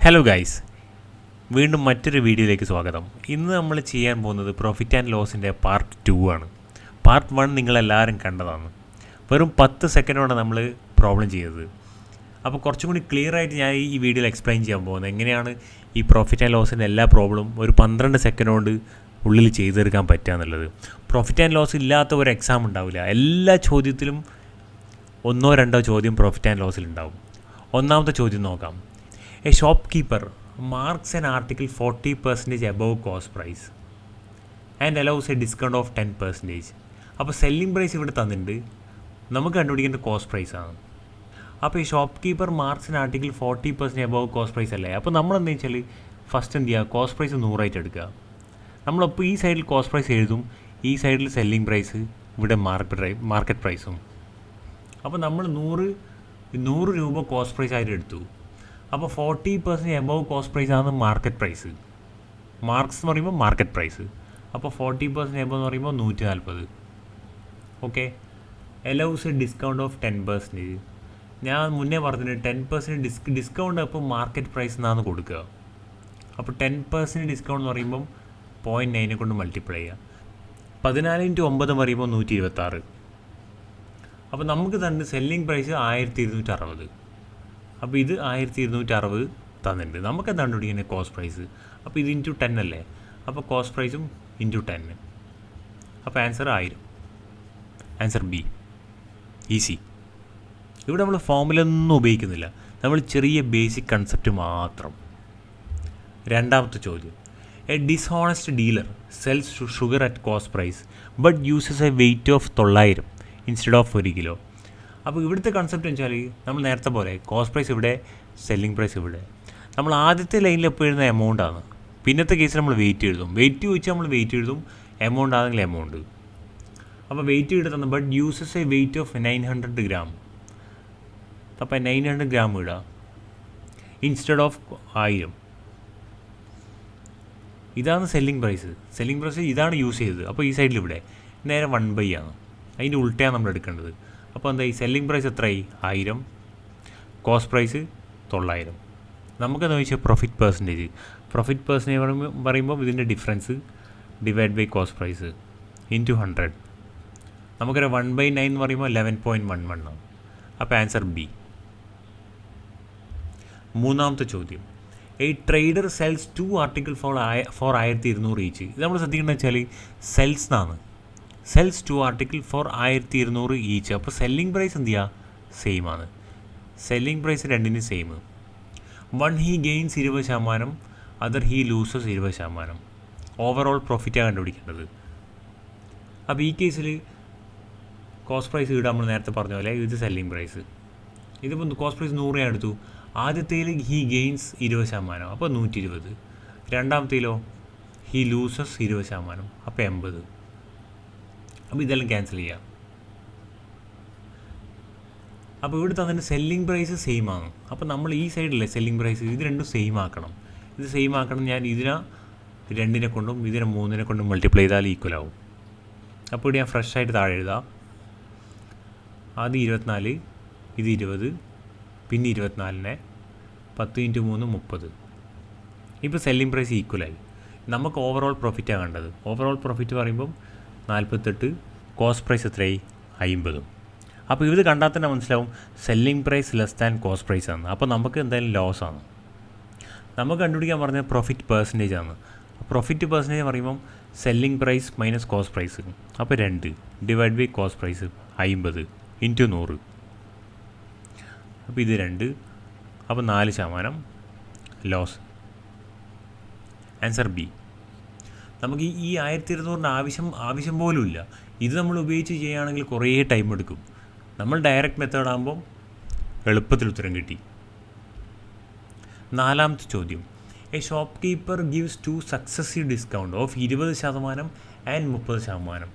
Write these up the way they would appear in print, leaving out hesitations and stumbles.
Hello guys, വീണ്ടും മറ്റൊരു വീഡിയോയിലേക്ക് സ്വാഗതം. ഇന്ന് നമ്മൾ ചെയ്യാൻ പോകുന്നത് പ്രോഫിറ്റ് ആൻഡ് ലോസിൻ്റെ പാർട്ട് 2 ആണ്. പാർട്ട് 1 നിങ്ങളെല്ലാവരും കണ്ടതാണ്. വെറും 10 സെക്കൻഡോടെ നമ്മൾ പ്രോബ്ലം ചെയ്തത്. അപ്പോൾ കുറച്ചും കൂടി ക്ലിയർ ആയിട്ട് ഞാൻ ഈ വീഡിയോയിൽ എക്സ്പ്ലെയിൻ ചെയ്യാൻ പോകുന്നത് എങ്ങനെയാണ് ഈ പ്രോഫിറ്റ് ആൻഡ് ലോസിൻ്റെ എല്ലാ പ്രോബ്ലം ഒരു 12 സെക്കൻഡ് കൊണ്ട് ഉള്ളിൽ ചെയ്തു തീർക്കാൻ പറ്റുക എന്നുള്ളത്. പ്രോഫിറ്റ് ആൻഡ് ലോസ് ഇല്ലാത്ത ഒരു എക്സാം ഉണ്ടാവില്ല. എല്ലാ ചോദ്യത്തിലും 1-2 ചോദ്യം പ്രോഫിറ്റ് ആൻഡ് ലോസിൽ ഉണ്ടാവും. ഒന്നാമത്തെ ചോദ്യം നോക്കാം. A shopkeeper marks an article 40% above cost price and allows a discount of 10%. അപ്പോൾ സെല്ലിംഗ് പ്രൈസ് ഇവിടെ തന്നിട്ടുണ്ട്, നമുക്ക് കണ്ടുപിടിക്കേണ്ട കോസ്റ്റ് പ്രൈസ് ആണ്. അപ്പോൾ ഈ shop keeper marks an article 40% above cost price അല്ലേ. അപ്പോൾ നമ്മളെന്താ വെച്ചാൽ ഫസ്റ്റ് എന്ത് ചെയ്യുക, കോസ്റ്റ് പ്രൈസ് 100 എടുക്കുക. നമ്മളപ്പോൾ ഈ സൈഡിൽ കോസ്റ്റ് പ്രൈസ് എഴുതും, ഈ സൈഡിൽ സെല്ലിംഗ് പ്രൈസ്, ഇവിടെ മാർക്കറ്റ് പ്രൈസും. അപ്പോൾ നമ്മൾ 100 രൂപ കോസ്റ്റ് പ്രൈസ് ആയിട്ട് എടുത്തു. അപ്പോൾ 40% എബവ് കോസ്റ്റ് പ്രൈസ് ആണ് മാർക്കറ്റ് പ്രൈസ്. മാർക്സ് എന്ന് പറയുമ്പോൾ മാർക്കറ്റ് പ്രൈസ്. അപ്പോൾ 40% എബവ് എന്ന് പറയുമ്പോൾ 140. Okay. Allows a discount of 10%. ഞാൻ മുന്നേ പറഞ്ഞിട്ട് 10% ഡിസ്കൗണ്ട് അപ്പോൾ മാർക്കറ്റ് പ്രൈസ് എന്നാണ് കൊടുക്കുക. അപ്പോൾ 10% ഡിസ്കൗണ്ട് എന്ന് പറയുമ്പം 0.9 കൊണ്ട് മൾട്ടിപ്ലൈ ചെയ്യുക. 14 × 9 പറയുമ്പോൾ 126. അപ്പോൾ നമുക്ക് തന്നെ സെല്ലിംഗ് പ്രൈസ് 1260. അപ്പോൾ ഇത് 1260 തന്നിട്ടുണ്ട്. നമുക്ക് എന്താണ് കണ്ടുപിടിക്കുന്നത് കോസ്റ്റ് പ്രൈസ്. അപ്പോൾ ഇത് ഇൻറ്റു 10 അല്ലേ. അപ്പോൾ കോസ്റ്റ് പ്രൈസും ഇൻറ്റു 10. അപ്പോൾ ആൻസർ 1000. Answer B. ഈസി. ഇവിടെ നമ്മൾ ഫോമുലൊന്നും ഉപയോഗിക്കുന്നില്ല, നമ്മൾ ചെറിയ ബേസിക് കൺസെപ്റ്റ് മാത്രം. രണ്ടാമത്തെ ചോദ്യം. A dishonest dealer sells sugar at cost price but uses a weight of 900 instead of 1 kilo. അപ്പോൾ ഇവിടുത്തെ കൺസെപ്റ്റ് എന്ന് വെച്ചാൽ നമ്മൾ നേരത്തെ പോലെ കോസ്റ്റ് പ്രൈസ് ഇവിടെ, സെല്ലിംഗ് പ്രൈസ് ഇവിടെ. നമ്മൾ ആദ്യത്തെ ലൈനിൽ എപ്പോൾ എഴുതുന്ന എമൗണ്ടാണ്. പിന്നത്തെ കേസിൽ നമ്മൾ വെയിറ്റ് എഴുതും. വെയിറ്റ് ചോദിച്ചാൽ നമ്മൾ വെയിറ്റ് എഴുതും, എമൗണ്ട് ആണെങ്കിൽ എമൗണ്ട്. അപ്പോൾ വെയിറ്റ് ഇവിടെ തന്നെ but uses a weight of 900 gram. അപ്പോൾ 900 ഗ്രാം ഇടുക ഇൻസ്റ്റെഡ് ഓഫ് 1000. ഇതാണ് സെല്ലിംഗ് പ്രൈസ്. സെല്ലിംഗ് പ്രൈസ് ഇതാണ് യൂസ് ചെയ്തത്. അപ്പോൾ ഈ സൈഡിൽ ഇവിടെ നേരെ 1/, ആണ്. അതിൻ്റെ ഉൾട്ടയാണ് നമ്മൾ എടുക്കേണ്ടത്. അപ്പോൾ എന്താ, ഈ സെല്ലിംഗ് പ്രൈസ് എത്രയായി? 1000. Cost price 900. നമുക്കെന്താ വെച്ചാൽ പ്രോഫിറ്റ് പെർസെൻറ്റേജ്. പ്രോഫിറ്റ് പെർസെൻറ്റേജ് പറയുമ്പോൾ ഇതിൻ്റെ difference divide by cost price into 100. നമുക്കൊരു 1/9 എന്ന് പറയുമ്പോൾ 11.11 ആണ്. അപ്പോൾ ആൻസർ ബി. മൂന്നാമത്തെ ചോദ്യം. A trader sells 2 article for 1200 each. ഇത് നമ്മൾ ശ്രദ്ധിക്കേണ്ടത് വെച്ചാൽ സെൽസ് എന്നാണ്. Sells 2 article for 1200 each. അപ്പോൾ സെല്ലിംഗ് പ്രൈസ് എന്ത് ചെയ്യുക, സെയിം ആണ്. സെല്ലിംഗ് പ്രൈസ് രണ്ടിനും same. One he gains 20%, other he loses 20%. Overall പ്രോഫിറ്റാണ് കണ്ടുപിടിക്കേണ്ടത്. അപ്പോൾ ഈ കേസിൽ കോസ്റ്റ് പ്രൈസ് ഇവിടെ നമ്മൾ നേരത്തെ പറഞ്ഞ പോലെ ഇത് സെല്ലിംഗ് പ്രൈസ്. ഇതിപ്പോൾ കോസ്റ്റ് പ്രൈസ് 100 എടുത്തു. ആദ്യത്തേൽ ഹീ ഗെയിൻസ് 20%, അപ്പോൾ 120. രണ്ടാമത്തേലോ ഹീ ലൂസസ് 20%, അപ്പോൾ 80. അപ്പോൾ ഇതെല്ലാം ക്യാൻസൽ ചെയ്യാം. അപ്പോൾ ഇവിടെ തന്നെ സെല്ലിംഗ് പ്രൈസ് സെയിം ആണ്. അപ്പോൾ നമ്മൾ ഈ സൈഡിലെ സെല്ലിംഗ് പ്രൈസ് ഇത് രണ്ടും സെയിം ആക്കണം. ഇത് സെയിം ആക്കണം. ഞാൻ ഇതിനെ 2 കൊണ്ടും ഇതിനെ 3 കൊണ്ടും മൾട്ടിപ്ലൈ ചെയ്താൽ ഈക്വൽ ആവും. അപ്പോൾ ഇവിടെ ഞാൻ ഫ്രഷ് ആയിട്ട് താഴെ എഴുതാം. ആദ്യം 24, ഇത് 20, പിന്നെ 24, 10 × 3 30. ഇപ്പോൾ സെല്ലിംഗ് പ്രൈസ് ഈക്വലായി. നമുക്ക് ഓവറോൾ പ്രോഫിറ്റാണ് കണ്ടത്. ഓവറോൾ പ്രോഫിറ്റ് പറയുമ്പം 48, കോസ്റ്റ് പ്രൈസ് എത്രയായി? 50. അപ്പോൾ ഇത് കണ്ടാൽ തന്നെ മനസ്സിലാവും selling price less than cost price ആണ്. അപ്പോൾ നമുക്ക് എന്തായാലും ലോസ് ആണ്. നമുക്ക് കണ്ടുപിടിക്കാൻ പറഞ്ഞത് പ്രോഫിറ്റ് പെർസെൻറ്റേജ് ആണ്. പ്രോഫിറ്റ് പെർസെൻറ്റേജ് പറയുമ്പം selling price minus cost price. അപ്പോൾ 2 divide by cost price 50 into 100. അപ്പോൾ ഇത് 2, അപ്പോൾ 4% ലോസ്. Answer B. നമുക്ക് ഈ 1200 ആവശ്യം പോലും ഇല്ല. ഇത് നമ്മൾ ഉപയോഗിച്ച് ചെയ്യുകയാണെങ്കിൽ കുറേ ടൈം എടുക്കും. നമ്മൾ ഡയറക്റ്റ് മെത്തേഡ് ആകുമ്പോൾ എളുപ്പത്തിൽ ഉത്തരം കിട്ടി. നാലാമത്തെ ചോദ്യം. A shop keeper gives 2 successive discount of 20% and 30%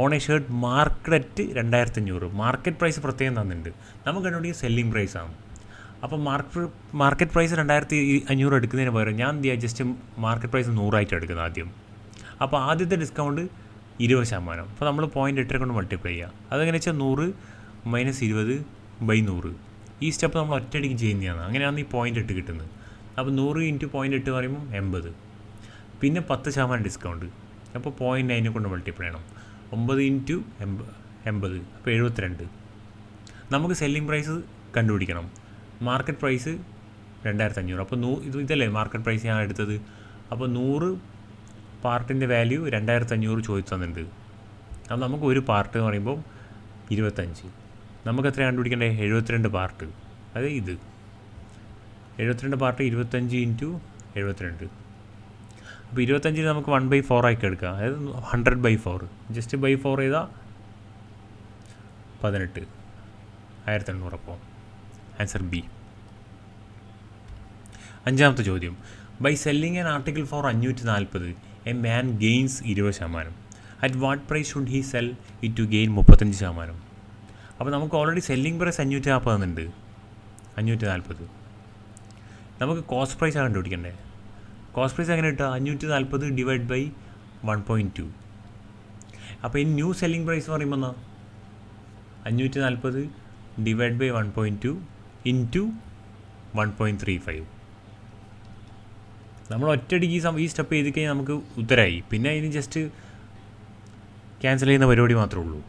on a shirt market 2500. Market price പ്രത്യേകം തന്നിട്ടുണ്ട്. നമുക്ക് കണ്ടുപിടിക്കുക സെല്ലിംഗ് പ്രൈസാണ്. അപ്പോൾ മാർക്കറ്റ് പ്രൈസ് 2500 എടുക്കുന്നതിന് പകരം ഞാൻ എന്ത് ചെയ്യുക, ജസ്റ്റ് മാർക്കറ്റ് പ്രൈസ് 100 എടുക്കുന്നത് ആദ്യം. അപ്പോൾ ആദ്യത്തെ ഡിസ്കൗണ്ട് 20%. അപ്പോൾ നമ്മൾ 0.8 കൊണ്ട് മൾട്ടിപ്ലൈ ചെയ്യുക. അതെങ്ങനെ വെച്ചാൽ 100 - 20/100. ഈ സ്റ്റെപ്പ് നമ്മൾ ഒറ്റയടിക്ക് ചെയ്യുന്നതാണ്. അങ്ങനെയാണ് ഈ 0.8 കിട്ടുന്നത്. അപ്പോൾ 100 ഇൻറ്റു 0.8 പറയുമ്പോൾ 80. പിന്നെ 10% ഡിസ്കൗണ്ട്, അപ്പോൾ 0.9 കൊണ്ട് മൾട്ടിപ്ലൈ ചെയ്യണം. 9 ഇൻറ്റു 80 അപ്പോൾ 72. നമുക്ക് സെല്ലിംഗ് പ്രൈസ് കണ്ടുപിടിക്കണം. Market price 2500. അപ്പോൾ ഇതല്ലേ മാർക്കറ്റ് പ്രൈസ് ഞാൻ എടുത്തത്. അപ്പോൾ 100 പാർട്ടിൻ്റെ വാല്യൂ 2500 ചോദിച്ചു തന്നിട്ടുണ്ട്. അത് നമുക്ക് ഒരു പാർട്ട് എന്ന് പറയുമ്പോൾ 25. നമുക്ക് എത്ര കണ്ടുപിടിക്കേണ്ടത്? 72 പാർട്ട്. അതായത് ഇത് 72 പാർട്ട് 25 ഇൻറ്റു 72. അപ്പോൾ 25 നമുക്ക് 1/4 ആക്കി എടുക്കാം. അതായത് 100/4. ജസ്റ്റ് ബൈ 4 ചെയ്താൽ 18, 1800. അപ്പോൾ ആൻസർ ബി. 5ാമത്തെ ചോദ്യം. By selling an article for 540 a man gains 20%. At what price should he sell it to gain 35%? അപ്പോൾ നമുക്ക് ഓൾറെഡി സെല്ലിംഗ് പ്രൈസ് 540 തന്നിട്ടുണ്ട്. 540. നമുക്ക് കോസ്റ്റ് പ്രൈസാണ് കണ്ടുപിടിക്കണ്ടേ. കോസ്റ്റ് പ്രൈസ് എങ്ങനെ കിട്ടുക? 540 ഡിവൈഡ് ബൈ 1.2. അപ്പോൾ ഈ ന്യൂ സെല്ലിംഗ് പ്രൈസ് എന്ന് പറയുമ്പോൾ എന്നാ 540 ഡിവൈഡ് ബൈ 1.2 ഇൻറ്റു 1.35. നമ്മൾ ഒറ്റയടിക്ക് ഈ സ്റ്റെപ്പ് ചെയ്ത് കഴിഞ്ഞാൽ നമുക്ക് ഉത്തരമായി. പിന്നെ ഇനി ജസ്റ്റ് ക്യാൻസൽ ചെയ്യുന്ന പരിപാടി മാത്രമേ ഉള്ളൂ.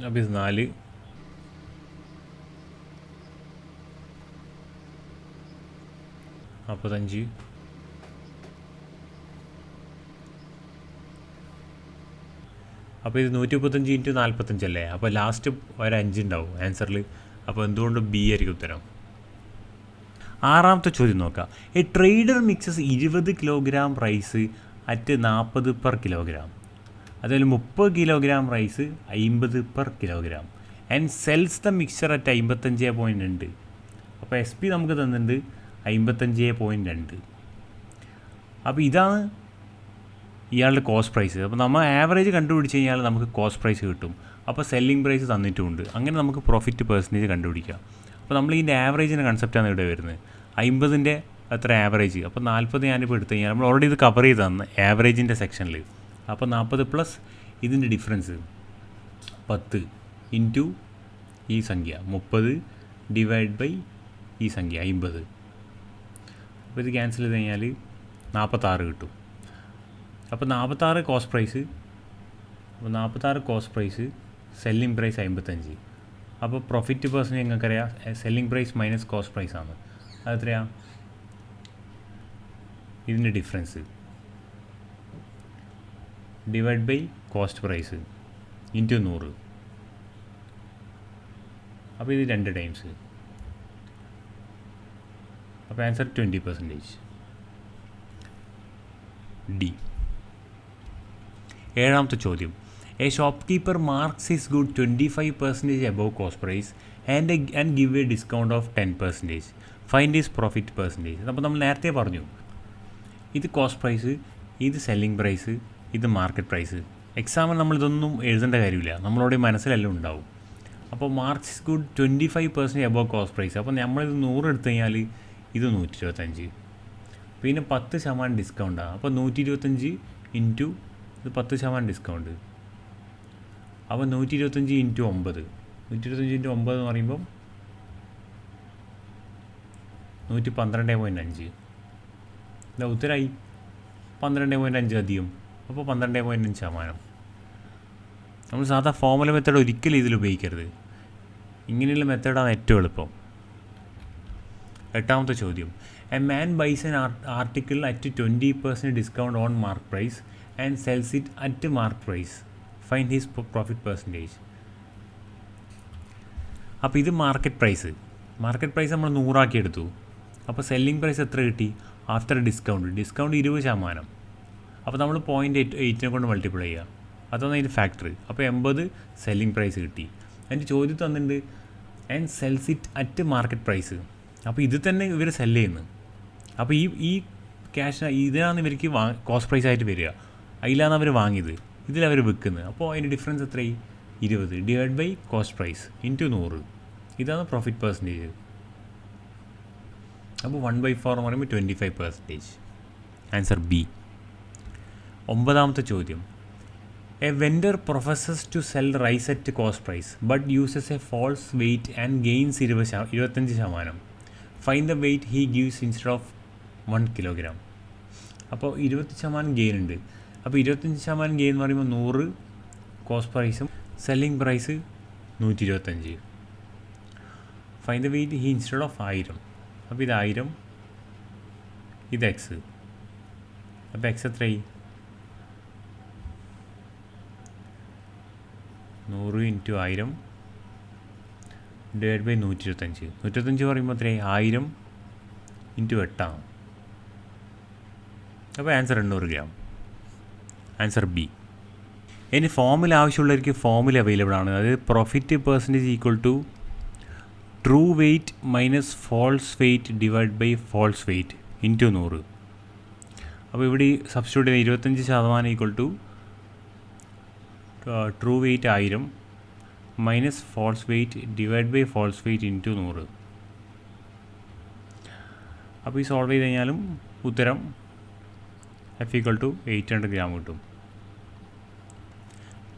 അപ്പോൾ ഇത് 4, അപ്പോൾ 5, അപ്പോൾ ഇത് 135 ഇൻറ്റു 45 അല്ലേ. അപ്പോൾ ലാസ്റ്റ് ഒരു 5 ഉണ്ടാവും ആൻസറിൽ. അപ്പോൾ എന്തുകൊണ്ട് ബി ആയിരിക്കും ഉത്തരം. 6ാമത്തെ ചോദ്യം നോക്കാം. A trader mixes 20 kilogram rice at 40 per kilogram. അതുപോലെ 30 kilogram rice 50 per kilogram and sells the mixture at 55.2. അപ്പോൾ SP നമുക്ക് തന്നിട്ടുണ്ട് 55.2. അപ്പോൾ ഇതാണ് ഇയാളുടെ കോസ്റ്റ് പ്രൈസ്. അപ്പോൾ നമ്മൾ ആവറേജ് കണ്ടുപിടിച്ച് കഴിഞ്ഞാൽ നമുക്ക് കോസ്റ്റ് പ്രൈസ് കിട്ടും. അപ്പോൾ സെല്ലിംഗ് പ്രൈസ് തന്നിട്ടുമുണ്ട്. അങ്ങനെ നമുക്ക് പ്രോഫിറ്റ് പെർസെൻറ്റേജ് കണ്ടുപിടിക്കാം. അപ്പോൾ നമ്മൾ ഇതിൻ്റെ ആവറേജിൻ്റെ കൺസെപ്റ്റാണ് ഇവിടെ വരുന്നത്. 50ൻ്റെ അത്ര ആവറേജ്. അപ്പോൾ 40 ഞാനിപ്പോൾ എടുത്തു കഴിഞ്ഞാൽ നമ്മൾ ഓൾറെഡി ഇത് കവർ ചെയ്ത് തന്നു ആവറേജിൻ്റെ സെക്ഷനിൽ. അപ്പോൾ 40 പ്ലസ് ഇതിൻ്റെ ഡിഫറൻസ് 10 ഇൻറ്റു ഈ സംഖ്യ 30 ഡിവൈഡ് ബൈ ഈ സംഖ്യ 50. അപ്പോൾ ഇത് ക്യാൻസൽ ചെയ്ത് കഴിഞ്ഞാൽ 46 കിട്ടും. അപ്പോൾ 46 കോസ്റ്റ് പ്രൈസ്. അപ്പോൾ 46 കോസ്റ്റ് പ്രൈസ്, സെല്ലിംഗ് പ്രൈസ് 55. അപ്പോൾ പ്രോഫിറ്റ് പെർസെൻറ്റേജ് നിങ്ങൾക്കറിയാം സെല്ലിംഗ് പ്രൈസ് മൈനസ് കോസ്റ്റ് പ്രൈസാണ്. അതെത്രയാണ്? ഇതിൻ്റെ difference divide by cost price into 100. അപ്പോൾ ഇത് 2 ടൈംസ്. അപ്പോൾ ആൻസർ 20%. ഡി. 7ാമത്തെ ചോദ്യം. A shop keeper marks his good 25% above cost price and give a discount of 10%. Find his profit percentage. അപ്പോൾ നമ്മൾ നേരത്തെ പറഞ്ഞു ഇത് കോസ്റ്റ് പ്രൈസ്, ഇത് സെല്ലിംഗ് പ്രൈസ്, ഇത് മാർക്കറ്റ് പ്രൈസ്. എക്സാമിന് നമ്മളിതൊന്നും എഴുതേണ്ട കാര്യമില്ല, നമ്മളോട് മനസ്സിലെല്ലാം ഉണ്ടാവും. അപ്പോൾ marks his good 25% above cost price. അപ്പോൾ നമ്മളിത് 100 എടുത്തു കഴിഞ്ഞാൽ ഇത് 125. പിന്നെ 10% ഡിസ്കൗണ്ടാണ്. അപ്പോൾ 125 ഇൻറ്റു ഇത് 10% ഡിസ്കൗണ്ട്. അപ്പോൾ 125 ഇൻറ്റു 9. 125 ഇൻറ്റു 9 എന്ന് പറയുമ്പം 112.5. ഇല്ല ഉത്തരമായി 12.5 അധികം. അപ്പോൾ 12.5%. നമ്മൾ സാധാ ഫോർമുല മെത്തേഡ് ഒരിക്കലും ഇതിൽ ഉപയോഗിക്കരുത്. ഇങ്ങനെയുള്ള മെത്തേഡാണ് ഏറ്റവും എളുപ്പം. 8ാമത്തെ ചോദ്യം. A man buys an article at 20% discount on mark price and sells it at mark price. Find his profit percentage. അപ്പോൾ ഇത് മാർക്കറ്റ് പ്രൈസ്. മാർക്കറ്റ് പ്രൈസ് നമ്മൾ 100 ആക്കി എടുത്തു. അപ്പോൾ സെല്ലിംഗ് പ്രൈസ് എത്ര കിട്ടി? After discount 20%. അപ്പോൾ നമ്മൾ 0.8 കൊണ്ട് മൾട്ടിപ്ലൈ ചെയ്യുക. അതാണ് അതിൻ്റെ ഫാക്ടർ. അപ്പോൾ 80 സെല്ലിംഗ് പ്രൈസ് കിട്ടി. അതിൻ്റെ ചോദ്യം തന്നിട്ടുണ്ട് and sells it at market price. അപ്പോൾ ഇത് തന്നെ ഇവർ സെല്ല് ചെയ്യുന്നു. അപ്പോൾ ഈ ക്യാഷ് ഇതിനാണ് ഇവർക്ക് കോസ്റ്റ് പ്രൈസ് ആയിട്ട് വരിക. അതിലാണ് അവർ വാങ്ങിയത്, ഇതിലവർ വിൽക്കുന്നത്. അപ്പോൾ അതിൻ്റെ ഡിഫറൻസ് എത്രയായി? 20 divide by cost price into 100. ഇതാണ് പ്രോഫിറ്റ് പെർസെൻറ്റേജ്. അപ്പോൾ 1/4 എന്ന് പറയുമ്പോൾ 25%. Answer B. 9ാമത്തെ ചോദ്യം. A vendor professes to sell rice at cost price but uses a false weight and gains 25%. Find the weight he gives instead of 1 kilogram. അപ്പോൾ 20% gain ഉണ്ട്. അപ്പോൾ 25% gain എന്ന് പറയുമ്പോൾ 100 കോസ്റ്റ് പ്രൈസും selling price 125. Find the weight he instead of 1000. അപ്പോൾ ഇത് 1000, ഇത് X. അപ്പോൾ എക്സ് എത്രയായി? 100 × 1000 ഡിവൈഡ് ബൈ 125. 125 പറയുമ്പോൾ എത്രയായി? 1000 × 8 ആണ്. അപ്പോൾ ആൻസർ 800 ഗ്രാം. Answer B. ഇനി ഫോമുല ആവശ്യമുള്ളവർക്ക് ഫോമുല അവൈലബിൾ ആണ്. അതായത് profit percentage equal to true weight minus false weight divide by false weight into 100. അപ്പോൾ ഇവിടെ സബ്സ്റ്റിറ്റ്യൂട്ട് ചെയ്യുന്ന 25% equal to true weight 1000 minus false weight divide by false weight into 100. അപ്പോൾ ഈ solve ചെയ്ത് കഴിഞ്ഞാലും ഉത്തരം F ഈക്വൽ ടു 800 ഗ്രാം കിട്ടും.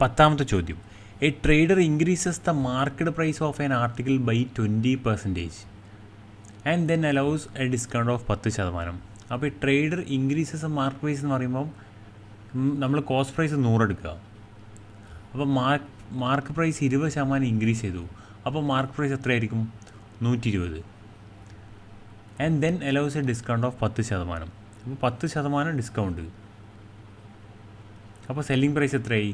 10ാമത്തെ ചോദ്യം. A trader increases the market price of an article by 20% and then allows a discount of 10%. അപ്പോൾ ഈ ട്രേഡർ ഇൻക്രീസസ് മാർക്ക് പ്രൈസ് എന്ന് പറയുമ്പം നമ്മൾ കോസ്റ്റ് പ്രൈസ് 100 എടുക്കുക. അപ്പോൾ മാർക്ക് പ്രൈസ് 20% ഇൻക്രീസ് ചെയ്തു. അപ്പോൾ മാർക്ക് പ്രൈസ് എത്രയായിരിക്കും? 120. And then allows a discount of 10%. അപ്പോൾ 10% ഡിസ്കൗണ്ട്. അപ്പോൾ സെല്ലിംഗ് പ്രൈസ് എത്രയായി?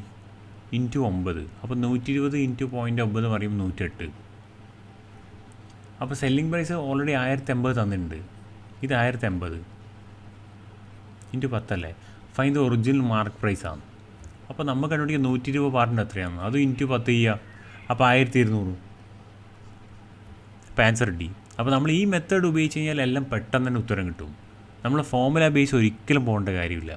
ഇൻറ്റു 9. അപ്പോൾ 120 × 0.9 പറയും 108. അപ്പോൾ സെല്ലിംഗ് പ്രൈസ് ഓൾറെഡി 1080 തന്നിട്ടുണ്ട്. ഇത് 1080 × 10 അല്ലേ? ഫൈൻ ദ ഒറിജിനൽ മാർക്ക് പ്രൈസാണ്. അപ്പോൾ നമ്മൾ കണ്ടുപിടിക്കുക 120 പാർട്ടിൻ്റെ എത്രയാണ്? അത് ഇൻറ്റു 10 ചെയ്യുക. അപ്പോൾ 1200. അപ്പോൾ ആൻസർ ഡി. അപ്പോൾ നമ്മൾ ഈ മെത്തേഡ് ഉപയോഗിച്ച് കഴിഞ്ഞാൽ എല്ലാം പെട്ടെന്ന് തന്നെ ഉത്തരം കിട്ടും. നമ്മൾ ഫോമുല ബേസ് ഒരിക്കലും പോകേണ്ട കാര്യമില്ല.